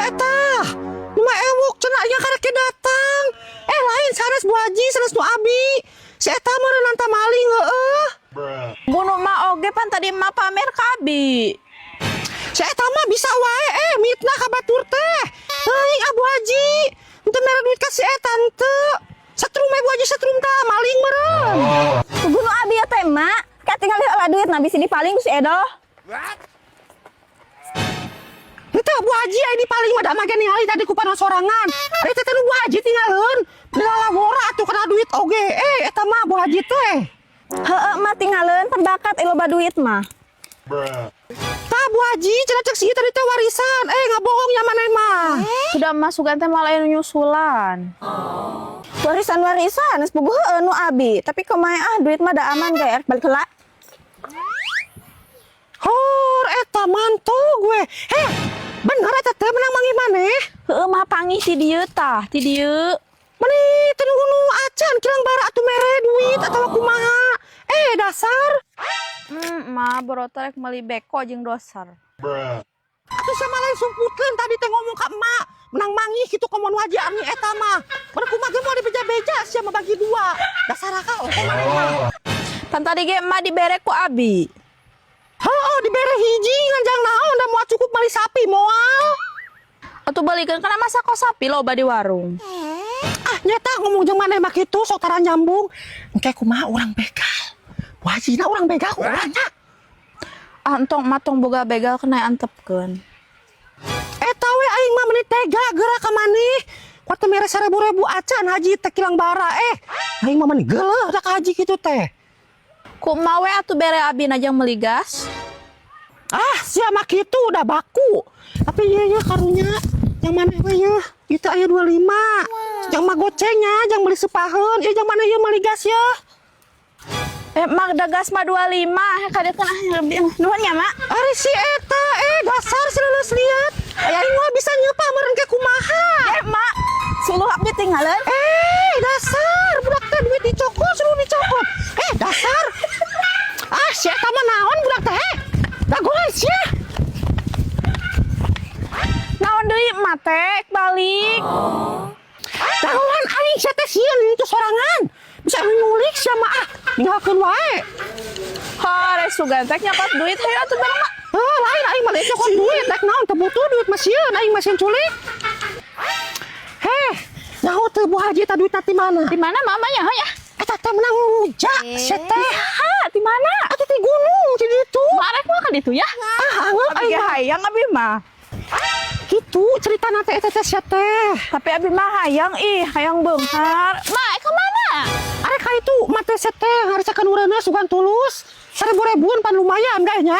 eta. Lima ewok cenaknya karek datang. Lain sanes Bu Haji, sanes nu abi. Si eta mah nanta maling heueuh. Gunung mah oge pan tadi mah pamer kabi. Si eta mah bisa wae mitnah ka batur teh. Teuing Abu Haji. Henteu mere duit ka si eta henteu. Satrum Bu Haji satrum tah maling meureun. Gunung abi ya teh mak. Ka tinggal heula duit na bisi dipaling ku si Edo. Henteu Bu Haji aya dipaling mah da mage ningali tadi ku panon sorangan. Ari teh nu Bu Haji tinggalkeun. Lalawora atuh kana duit oge. Eta mah Bu Haji teh. Heeh mah tinggalin terbakat loba duit mah. Tah Bu Haji cenah cek si tadi teh warisan. Ngabohong nya maneh mah. Sudah masukan teh malah anu nyusulan. Warisan geus puguh heueuh nu abi, tapi kumaha duit mah da aman ge balik heula. Hor eta mantu gue. Bener eta teh menang mangi maneh. Heueuh mah pangih ti dieu tah, ti dieu. Mani teu nu acan kilang bara atuh mere duit atawa kumaha. Dasar. Mah borota rek meuli beko jeung dosar. Atuh sama lain sumputkeun tadi teh ngomong ka emak. Menang mangi kitu komo nu Haji Ami eta mah. Bari kumaha ge mau dibeja-beja sia mah bagi dua. Dasar akal maneh mah. Pan tadi ge emak dibere ku abi. Heuh dibere hiji nganjang naon da moal cukup beli sapi moal. Atuh balikeun kana masa kos sapi loba di warung. Nyata ngomong jeung maneh mah kitu sok tara nyambung. Engke kumaha urang begal. Wajina urang begal ku urangnya. Antong matong boga begal kena antepkeun. Eta we aing mah meuni tega geura ka maneh. Ku teh mere 1000 acan haji teh kilang bara aing mah meuni geuleuh da ka haji kitu teh. Ku mawe atuh bere abi najang meuli gas. Sia mah kitu udah baku. Tapi ieu karunya yang maneh we yeuh. Itu aya 25. Jang mah gocengnya, jang beli sepaheun. Ieu jang maneh ieu meuli gas yeuh. Mak da gas mah 25, kadeutkeun lebih nuhun ya mak. Ari si eta dasar si leuleus liat. Aing mah bisa nyeupah meureun ke kumaha. Mak, suluh abdi tinggalin. Dasar budak teh duit dicokot suruh dicokot. Dasar. Si eta mah naon budak teh? Dagolan sia. Naon deui emak teh balik. Dagolan aing sia teh sieun itu sorangan. Bisa nyulik sia mah ninggalkeun wae. Hore sugan teh nyapat duit hayu atuh bareng mak. Lain aing mah nyokot duit rek naon teu butuh duit mah sieun aing mah sieun culik. Nyaho teu Bu Haji tah duitna ti mana? Di mana mamanya ya? Eta teh menang rujak sia teh. Di mana? Atuh ti gunung di ditu. Marek mah ka ditu ya. Angeun Abi ge hayang abi mah. Kitu ceritana teh eta teh sia teh. Tapi abi mah hayang beunghar. Mak, ka mana? Arek ka itu mah teh sia teh ngarasakeun urangna sugan tulus. 1000 ribuan pan lumayan gah nya.